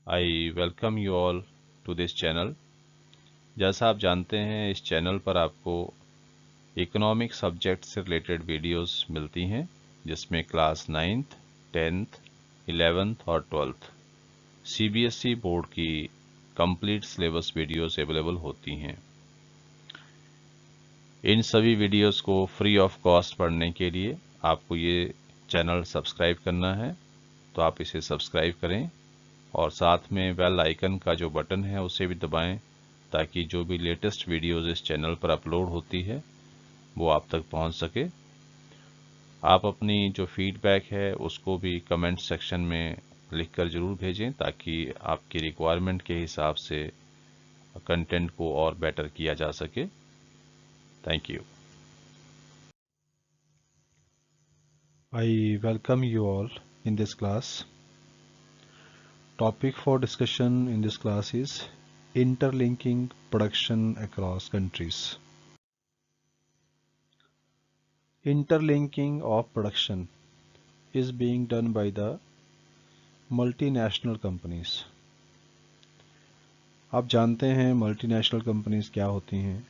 I welcome you all to this channel. जैसा आप जानते हैं, इस चैनल पर आपको इकोनॉमिक सब्जेक्ट से रिलेटेड वीडियोस मिलती हैं, जिसमें क्लास 9th, 10th, 11th और 12th सीबीएसई बोर्ड की कंप्लीट सिलेबस वीडियोस अवेलेबल होती हैं। इन सभी वीडियोस को फ्री ऑफ कॉस्ट पढ़ने के लिए आपको ये चैनल सब्सक्राइब करना है, तो आप इसे सब्सक्राइब करें और साथ में बेल आइकन का जो बटन है उसे भी दबाएं, ताकि जो भी लेटेस्ट वीडियोस इस चैनल पर अपलोड होती है वो आप तक पहुंच सके। आप अपनी जो फीडबैक है उसको भी कमेंट सेक्शन में लिखकर ज़रूर भेजें, ताकि आपकी रिक्वायरमेंट के हिसाब से कंटेंट को और बेटर किया जा सके। Thank you. I welcome you all in this class. Topic for discussion in this class is interlinking production across countries. Interlinking of production is being done by the multinational companies. आप जानते हैं multinational companies क्या होती हैं।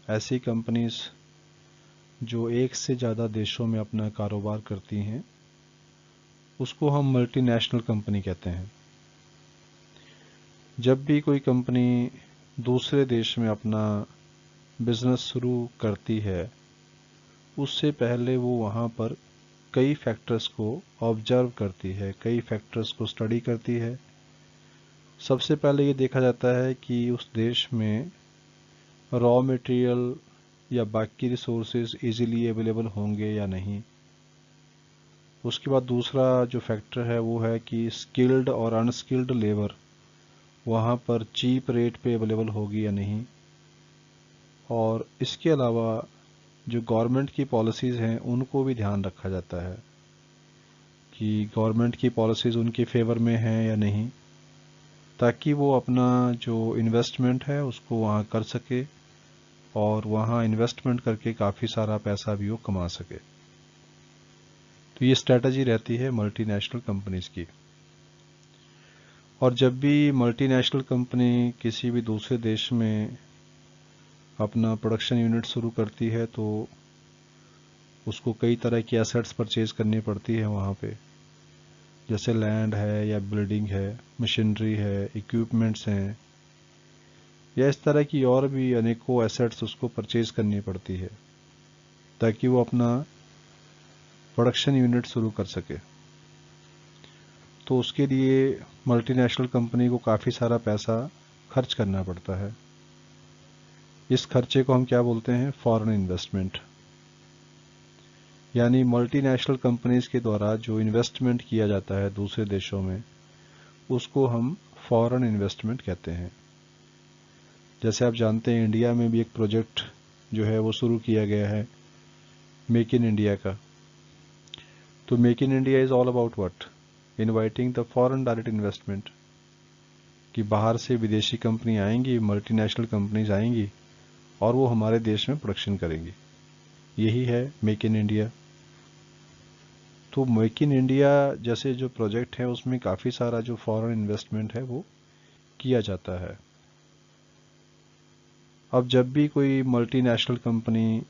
ऐसी companies जो एक से ज़्यादा देशों में अपना कारोबार करती हैं उसको हम मल्टीनेशनल कंपनी कहते हैं। जब भी कोई कंपनी दूसरे देश में अपना बिजनेस शुरू करती है, उससे पहले वो वहाँ पर कई फैक्टर्स को ऑब्जर्व करती है, कई फैक्टर्स को स्टडी करती है। सबसे पहले ये देखा जाता है कि उस देश में रॉ मटेरियल या बाकी रिसोर्सेज इजीली अवेलेबल होंगे या नहीं। उसके बाद दूसरा जो फैक्टर है वो है कि स्किल्ड और अनस्किल्ड लेबर वहाँ पर चीप रेट पे अवेलेबल होगी या नहीं। और इसके अलावा जो गवर्नमेंट की पॉलिसीज़ हैं उनको भी ध्यान रखा जाता है कि गवर्नमेंट की पॉलिसीज़ उनके फेवर में हैं या नहीं, ताकि वो अपना जो इन्वेस्टमेंट है उसको वहाँ कर सके और वहाँ इन्वेस्टमेंट करके काफ़ी सारा पैसा भी वो कमा सके। तो ये स्ट्रेटजी रहती है मल्टीनेशनल कंपनीज़ की। और जब भी मल्टीनेशनल कंपनी किसी भी दूसरे देश में अपना प्रोडक्शन यूनिट शुरू करती है तो उसको कई तरह की एसेट्स परचेज करनी पड़ती है वहाँ पे, जैसे लैंड है या बिल्डिंग है, मशीनरी है, इक्विपमेंट्स हैं, या इस तरह की और भी अनेकों एसेट्स उसको परचेज करनी पड़ती है ताकि वो अपना प्रोडक्शन यूनिट शुरू कर सके। तो उसके लिए मल्टीनेशनल कंपनी को काफ़ी सारा पैसा खर्च करना पड़ता है। इस खर्चे को हम क्या बोलते हैं? Foreign investment. यानी मल्टीनेशनल कंपनीज के द्वारा जो इन्वेस्टमेंट किया जाता है दूसरे देशों में उसको हम फॉरेन इन्वेस्टमेंट कहते हैं। जैसे आप जानते हैं इंडिया में भी एक प्रोजेक्ट जो है वो शुरू किया गया है मेक इन इंडिया का। तो make in India is all about what? Inviting the foreign direct investment, कि बाहर से विदेशी कंपनी आएंगी, मल्टीनेशनल कंपनीज आएंगी और वो हमारे देश में प्रोडक्शन करेंगी। यही है मेक इन इंडिया। तो मेक इन इंडिया जैसे जो प्रोजेक्ट है उसमें काफ़ी सारा जो फॉरेन इन्वेस्टमेंट है वो किया जाता है। अब जब भी कोई मल्टीनेशनल कंपनी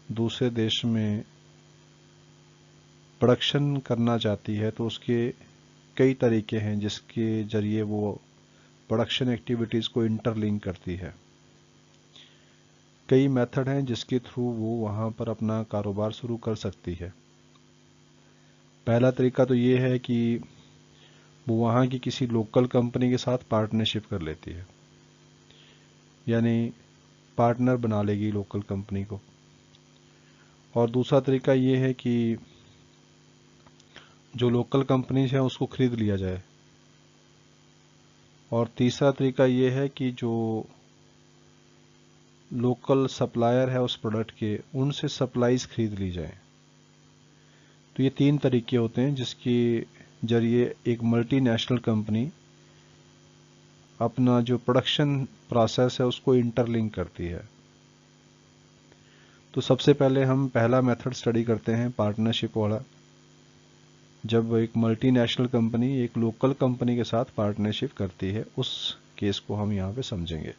दूसरे देश में प्रोडक्शन करना चाहती है तो उसके कई तरीके हैं जिसके ज़रिए वो प्रोडक्शन एक्टिविटीज़ को इंटरलिंक करती है। कई मेथड हैं जिसके थ्रू वो वहाँ पर अपना कारोबार शुरू कर सकती है। पहला तरीका तो ये है कि वो वहाँ की किसी लोकल कंपनी के साथ पार्टनरशिप कर लेती है, यानी पार्टनर बना लेगी लोकल कंपनी को। और दूसरा तरीका ये है कि जो लोकल कंपनीज हैं उसको ख़रीद लिया जाए। और तीसरा तरीका ये है कि जो लोकल सप्लायर है उस प्रोडक्ट के उनसे सप्लाईज खरीद ली जाए। तो ये तीन तरीके होते हैं जिसके ज़रिए एक मल्टीनेशनल कंपनी अपना जो प्रोडक्शन प्रोसेस है उसको इंटरलिंक करती है। तो सबसे पहले हम पहला मेथड स्टडी करते हैं, पार्टनरशिप वाला। जब एक मल्टीनेशनल कंपनी एक लोकल कंपनी के साथ पार्टनरशिप करती है, उस केस को हम यहाँ पे समझेंगे।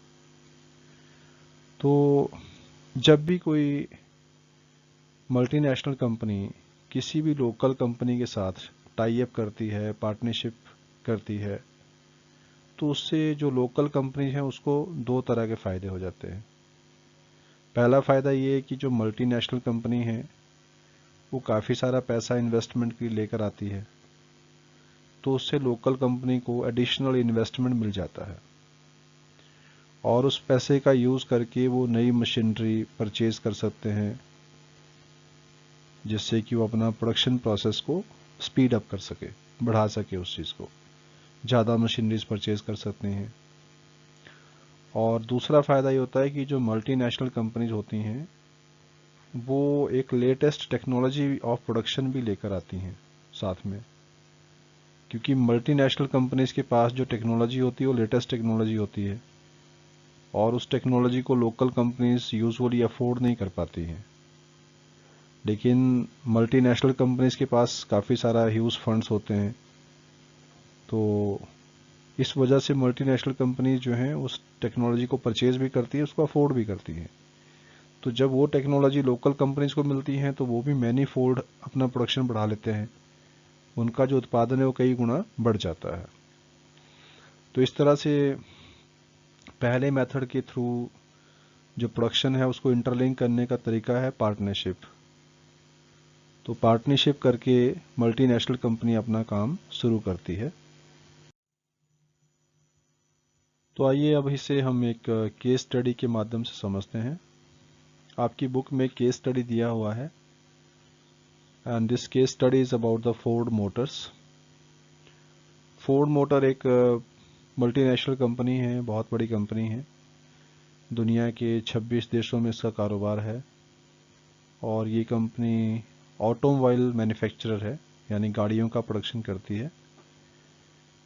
तो जब भी कोई मल्टीनेशनल कंपनी किसी भी लोकल कंपनी के साथ टाई अप करती है, पार्टनरशिप करती है, तो उससे जो लोकल कंपनी है उसको दो तरह के फ़ायदे हो जाते हैं। पहला फ़ायदा ये है कि जो मल्टीनेशनल कंपनी है वो काफ़ी सारा पैसा इन्वेस्टमेंट के लिए लेकर आती है, तो उससे लोकल कंपनी को एडिशनल इन्वेस्टमेंट मिल जाता है और उस पैसे का यूज़ करके वो नई मशीनरी परचेज़ कर सकते हैं, जिससे कि वो अपना प्रोडक्शन प्रोसेस को स्पीड अप कर सके, बढ़ा सके उस चीज़ को, ज़्यादा मशीनरीज परचेज़ कर सकते हैं। और दूसरा फ़ायदा ये होता है कि जो मल्टीनेशनल कंपनीज होती हैं वो एक लेटेस्ट टेक्नोलॉजी ऑफ प्रोडक्शन भी लेकर आती हैं साथ में, क्योंकि मल्टीनेशनल कंपनीज के पास जो टेक्नोलॉजी होती है वो लेटेस्ट टेक्नोलॉजी होती है और उस टेक्नोलॉजी को लोकल कंपनीज यूजुअली अफोर्ड नहीं कर पाती हैं। लेकिन मल्टीनेशनल कंपनीज के पास काफ़ी सारा ह्यूज फंड्स होते हैं, तो इस वजह से मल्टीनेशनल कंपनीज जो हैं उस टेक्नोलॉजी को परचेज भी करती है, उसको अफोर्ड भी करती हैं। तो जब वो टेक्नोलॉजी लोकल कंपनीज को मिलती हैं तो वो भी मैनी फोल्ड अपना प्रोडक्शन बढ़ा लेते हैं, उनका जो उत्पादन है वो कई गुना बढ़ जाता है। तो इस तरह से पहले मेथड के थ्रू जो प्रोडक्शन है उसको इंटरलिंक करने का तरीका है पार्टनरशिप। तो पार्टनरशिप करके मल्टीनेशनल कंपनी अपना काम शुरू करती है। तो आइए अब इसे हम एक केस स्टडी के माध्यम से समझते हैं। आपकी बुक में केस स्टडी दिया हुआ है and this case study is about the Ford Motors. Ford motor एक मल्टीनेशनल कंपनी है, बहुत बड़ी कंपनी है, दुनिया के 26 देशों में इसका कारोबार है और ये कंपनी ऑटोमोबाइल मैन्युफैक्चरर है, यानी गाड़ियों का प्रोडक्शन करती है।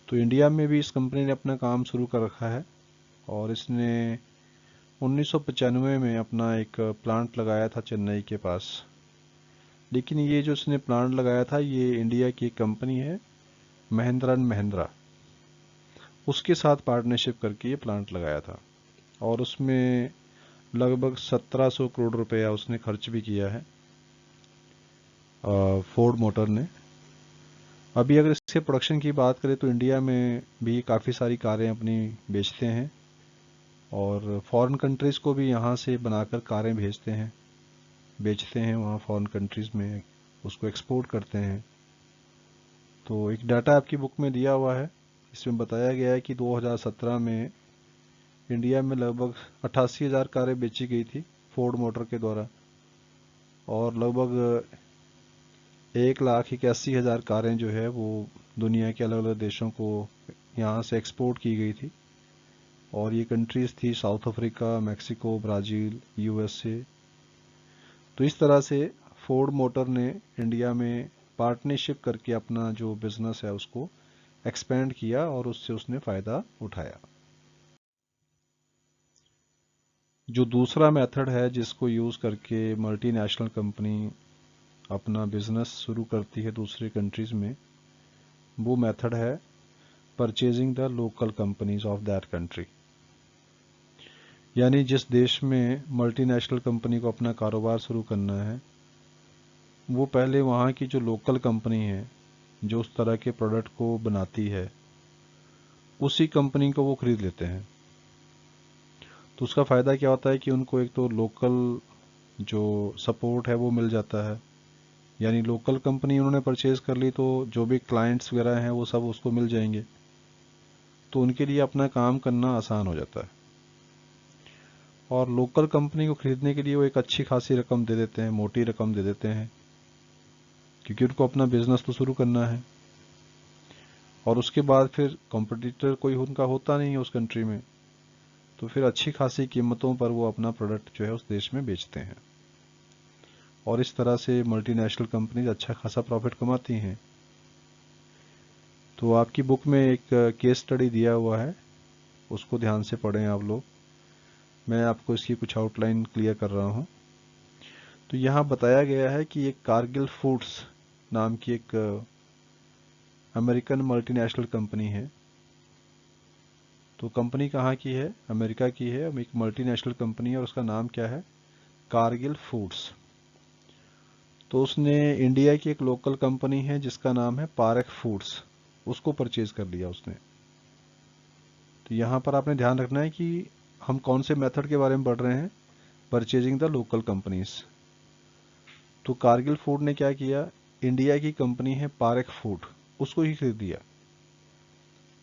तो इंडिया में भी इस कंपनी ने अपना काम शुरू कर रखा है और इसने 1995 में अपना एक प्लांट लगाया था चेन्नई के पास। लेकिन ये जो इसने प्लांट लगाया था ये इंडिया की एक कंपनी है महिंद्रा एंड महिंद्रा, उसके साथ पार्टनरशिप करके ये प्लांट लगाया था और उसमें लगभग 1700 करोड़ रुपया उसने खर्च भी किया है फोर्ड मोटर ने। अभी अगर इसके प्रोडक्शन की बात करें तो इंडिया में भी काफ़ी सारी कारें अपनी बेचते हैं और फॉरेन कंट्रीज़ को भी यहाँ से बनाकर कारें भेजते हैं, बेचते हैं वहाँ फॉरेन कंट्रीज़ में, उसको एक्सपोर्ट करते हैं। तो एक डाटा आपकी बुक में दिया हुआ है, इसमें बताया गया है कि 2017 में इंडिया में लगभग 88,000 कारें बेची गई थी फोर्ड मोटर के द्वारा और लगभग 1,81,000 कारें जो है वो दुनिया के अलग अलग देशों को यहाँ से एक्सपोर्ट की गई थी और ये कंट्रीज़ थी south Africa, Mexico, Brazil, USA. तो इस तरह से फोर्ड मोटर ने इंडिया में पार्टनरशिप करके अपना जो बिज़नेस है उसको एक्सपेंड किया और उससे उसने फ़ायदा उठाया। जो दूसरा मेथड है जिसको यूज़ करके मल्टीनेशनल कंपनी अपना बिज़नेस शुरू करती है दूसरे कंट्रीज़ में, वो मेथड है purchasing the local companies of that country. यानी जिस देश में मल्टीनेशनल कंपनी को अपना कारोबार शुरू करना है वो पहले वहाँ की जो लोकल कंपनी है जो उस तरह के प्रोडक्ट को बनाती है उसी कंपनी को वो खरीद लेते हैं। तो उसका फ़ायदा क्या होता है कि उनको एक तो लोकल जो सपोर्ट है वो मिल जाता है, यानी लोकल कंपनी उन्होंने परचेज़ कर ली तो जो भी क्लाइंट्स वगैरह हैं वो सब उसको मिल जाएंगे, तो उनके लिए अपना काम करना आसान हो जाता है। और लोकल कंपनी को ख़रीदने के लिए वो एक अच्छी खासी रकम दे देते हैं, मोटी रकम दे देते हैं, क्योंकि उनको अपना बिजनेस तो शुरू करना है और उसके बाद फिर कॉम्पिटिटर कोई उनका होता नहीं है उस कंट्री में, तो फिर अच्छी खासी कीमतों पर वो अपना प्रोडक्ट जो है उस देश में बेचते हैं और इस तरह से मल्टीनेशनल कंपनीज अच्छा खासा प्रॉफिट कमाती हैं। तो आपकी बुक में एक केस स्टडी दिया हुआ है, उसको ध्यान से पढ़ें आप लोग। मैं आपको इसकी कुछ आउटलाइन क्लियर कर रहा हूँ। तो यहाँ बताया गया है कि एक कारगिल फूड्स नाम की एक अमेरिकन मल्टीनेशनल कंपनी है। तो कंपनी कहाँ की है? अमेरिका की है, एक मल्टीनेशनल कंपनी है और उसका नाम क्या है? कारगिल फूड्स। तो उसने इंडिया की एक लोकल कंपनी है जिसका नाम है पारेख फूड्स, उसको परचेज कर लिया उसने। तो यहाँ पर आपने ध्यान रखना है कि हम कौन से मेथड के बारे में पढ़ रहे हैं, परचेजिंग द लोकल कंपनीज। तो कारगिल फूड ने क्या किया, इंडिया की कंपनी है पारेख फूड, उसको ही खरीद लिया,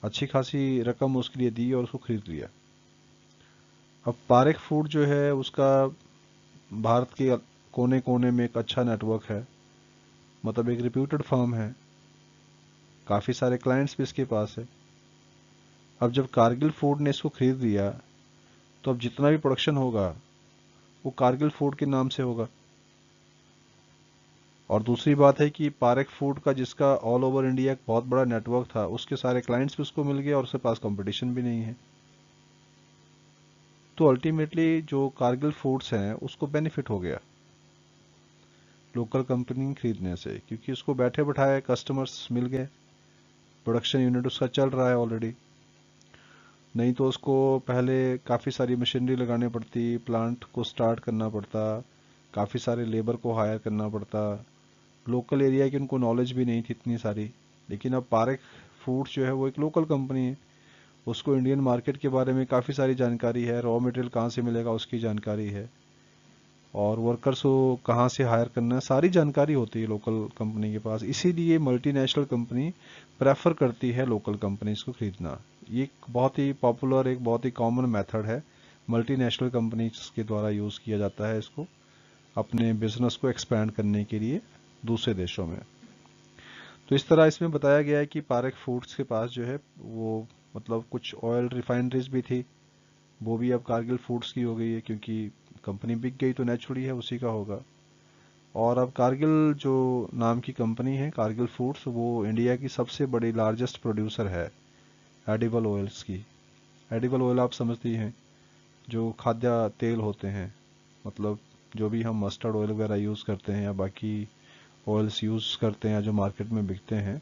अच्छी खासी रकम उसके लिए दी और उसको खरीद लिया। अब पारेख फूड जो है उसका भारत के कोने कोने में एक अच्छा नेटवर्क है, मतलब एक रिप्यूटेड फर्म है, काफ़ी सारे क्लाइंट्स भी इसके पास है। अब जब कारगिल फूड ने इसको खरीद लिया तो अब जितना भी प्रोडक्शन होगा वो कारगिल फूड के नाम से होगा। और दूसरी बात है कि पारेख फूड का जिसका ऑल ओवर इंडिया एक बहुत बड़ा नेटवर्क था, उसके सारे क्लाइंट्स भी उसको मिल गए और उसके पास कंपटीशन भी नहीं है। तो अल्टीमेटली जो कारगिल फूड्स हैं उसको बेनिफिट हो गया लोकल कंपनी खरीदने से, क्योंकि उसको बैठे बैठाए कस्टमर्स मिल गए, प्रोडक्शन यूनिट उसका चल रहा है ऑलरेडी। नहीं तो उसको पहले काफ़ी सारी मशीनरी लगानी पड़ती, प्लांट को स्टार्ट करना पड़ता, काफ़ी सारे लेबर को हायर करना पड़ता, लोकल एरिया की उनको नॉलेज भी नहीं थी इतनी सारी। लेकिन अब पारेख फूड्स जो है वो एक लोकल कंपनी है, उसको इंडियन मार्केट के बारे में काफ़ी सारी जानकारी है, रॉ मटेरियल कहाँ से मिलेगा उसकी जानकारी है, और वर्कर्स को कहाँ से हायर करना है, सारी जानकारी होती है लोकल कंपनी के पास। इसीलिए मल्टीनेशनल कंपनी प्रेफर करती है लोकल कंपनीज को खरीदना। ये एक बहुत ही पॉपुलर, एक बहुत ही कॉमन मेथड है, मल्टीनेशनल कंपनीज के द्वारा यूज़ किया जाता है इसको अपने बिजनेस को एक्सपैंड करने के लिए दूसरे देशों में। तो इस तरह इसमें बताया गया है कि पारेख फूड्स के पास जो है वो मतलब कुछ ऑयल रिफाइनरीज भी थी, वो भी अब कारगिल फूड्स की हो गई है, क्योंकि कंपनी बिक गई तो नेचुरली है उसी का होगा। और अब कारगिल जो नाम की कंपनी है कारगिल फूड्स, वो इंडिया की सबसे बड़ी लार्जेस्ट प्रोड्यूसर है एडिबल ऑयल्स की। एडिबल ऑयल आप समझती हैं, जो खाद्य तेल होते हैं, मतलब जो भी हम मस्टर्ड ऑयल वगैरह यूज़ करते हैं या बाकी ऑयल्स यूज़ करते हैं जो मार्केट में बिकते हैं,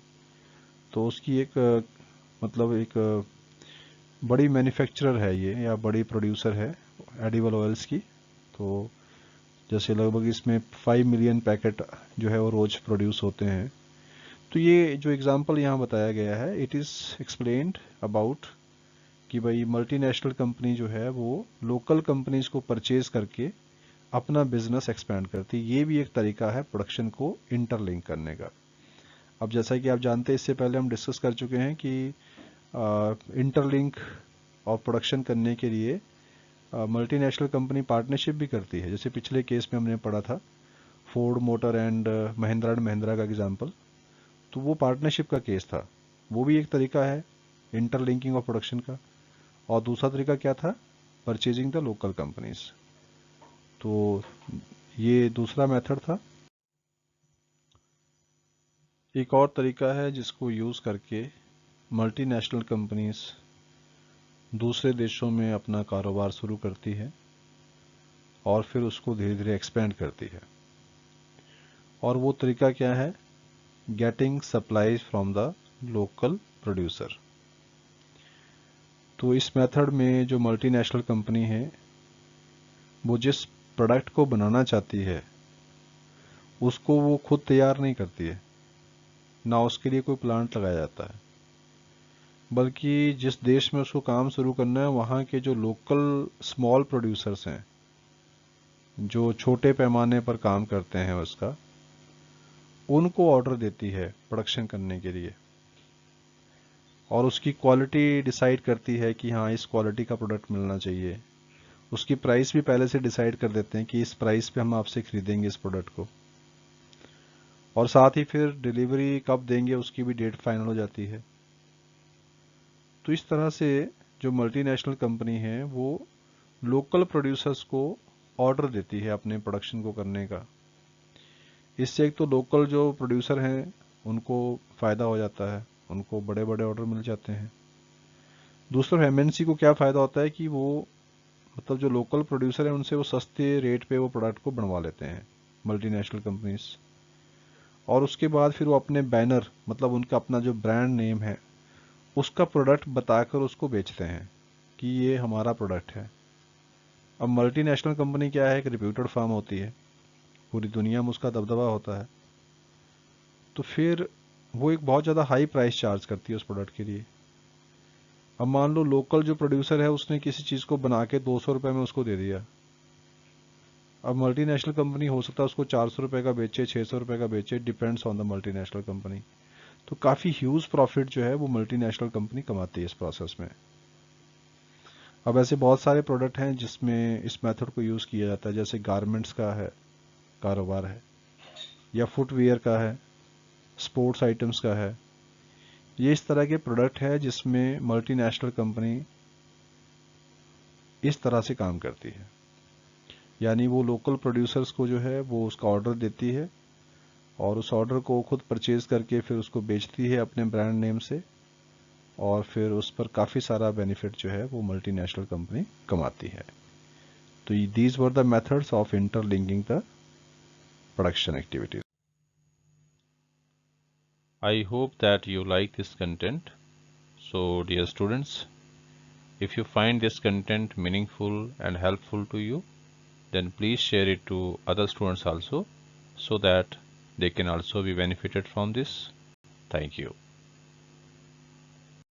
तो उसकी एक मतलब एक बड़ी मैन्युफैक्चरर है ये, या बड़ी प्रोड्यूसर है एडिबल ऑयल्स की। तो जैसे लगभग इसमें 5 मिलियन पैकेट जो है वो रोज़ प्रोड्यूस होते हैं। तो ये जो एग्जांपल यहाँ बताया गया है, इट इज़ एक्सप्लेन्ड अबाउट कि भाई मल्टीनेशनल कंपनी जो है वो लोकल कंपनीज को परचेज करके अपना बिजनेस एक्सपैंड करती है। ये भी एक तरीका है प्रोडक्शन को इंटरलिंक करने का। अब जैसा कि आप जानते हैं, इससे पहले हम डिस्कस कर चुके हैं कि इंटरलिंक और प्रोडक्शन करने के लिए मल्टीनेशनल कंपनी पार्टनरशिप भी करती है। जैसे पिछले केस में हमने पढ़ा था Ford motor and Mahindra and Mahindra का एग्जांपल, तो वो पार्टनरशिप का केस था। वो भी एक तरीका है इंटरलिंकिंग ऑफ प्रोडक्शन का। और दूसरा तरीका क्या था? Purchasing the local companies. तो ये दूसरा मेथड था। एक और तरीका है जिसको यूज़ करके मल्टीनेशनल कंपनीज दूसरे देशों में अपना कारोबार शुरू करती है और फिर उसको धीरे धीरे एक्सपेंड करती है। और वो तरीका क्या है? Getting supplies from the local producer. तो इस मेथड में जो मल्टीनेशनल कंपनी है वो जिस प्रोडक्ट को बनाना चाहती है उसको वो खुद तैयार नहीं करती है, ना उसके लिए कोई प्लांट लगाया जाता है, बल्कि जिस देश में उसको काम शुरू करना है वहाँ के जो लोकल स्मॉल प्रोड्यूसर्स हैं, जो छोटे पैमाने पर काम करते हैं उसका, उनको ऑर्डर देती है प्रोडक्शन करने के लिए। और उसकी क्वालिटी डिसाइड करती है कि हाँ इस क्वालिटी का प्रोडक्ट मिलना चाहिए। उसकी प्राइस भी पहले से डिसाइड कर देते हैं कि इस प्राइस पे हम आपसे खरीदेंगे इस प्रोडक्ट को। और साथ ही फिर डिलीवरी कब देंगे उसकी भी डेट फाइनल हो जाती है। तो इस तरह से जो मल्टीनेशनल कंपनी है वो लोकल प्रोड्यूसर्स को ऑर्डर देती है अपने प्रोडक्शन को करने का। इससे एक तो लोकल जो प्रोड्यूसर हैं उनको फ़ायदा हो जाता है, उनको बड़े बड़े ऑर्डर मिल जाते हैं। दूसरा एमएनसी को क्या फ़ायदा होता है कि वो मतलब जो लोकल प्रोड्यूसर हैं उनसे वो सस्ते रेट पे वो प्रोडक्ट को बनवा लेते हैं मल्टीनेशनल कंपनीज। और उसके बाद फिर वो अपने बैनर, मतलब उनका अपना जो ब्रांड नेम है, उसका प्रोडक्ट बताकर उसको बेचते हैं कि ये हमारा प्रोडक्ट है। अब मल्टीनेशनल कंपनी क्या है, एक रिप्यूटेड फार्म होती है, पूरी दुनिया में उसका दबदबा होता है, तो फिर वो एक बहुत ज़्यादा हाई प्राइस चार्ज करती है उस प्रोडक्ट के लिए। अब मान लो लोकल जो प्रोड्यूसर है उसने किसी चीज़ को बना के 200 रुपये में उसको दे दिया। अब मल्टीनेशनल कंपनी हो सकता है उसको 400 रुपये का बेचे, 600 रुपये का बेचे, depends on the multinational company. तो काफ़ी ह्यूज प्रॉफिट जो है वो मल्टीनेशनल कंपनी कमाती है इस प्रोसेस में। अब ऐसे बहुत सारे प्रोडक्ट हैं जिसमें इस मेथड को यूज़ किया जाता है, जैसे गारमेंट्स का है कारोबार है, या फुटवियर का है, स्पोर्ट्स आइटम्स का है। ये इस तरह के प्रोडक्ट है जिसमें मल्टीनेशनल कंपनी इस तरह से काम करती है, यानी वो लोकल प्रोड्यूसर्स को जो है वो उसका ऑर्डर देती है और उस ऑर्डर को खुद परचेज करके फिर उसको बेचती है अपने ब्रांड नेम से, और फिर उस पर काफ़ी सारा बेनिफिट जो है वो मल्टीनेशनल कंपनी कमाती है। तो these were the methods of interlinking the production activities. I hope that you like this content. So, dear students, if you find this content meaningful and helpful to you, then please share it to other students also, so that they can also be benefited from this. Thank you.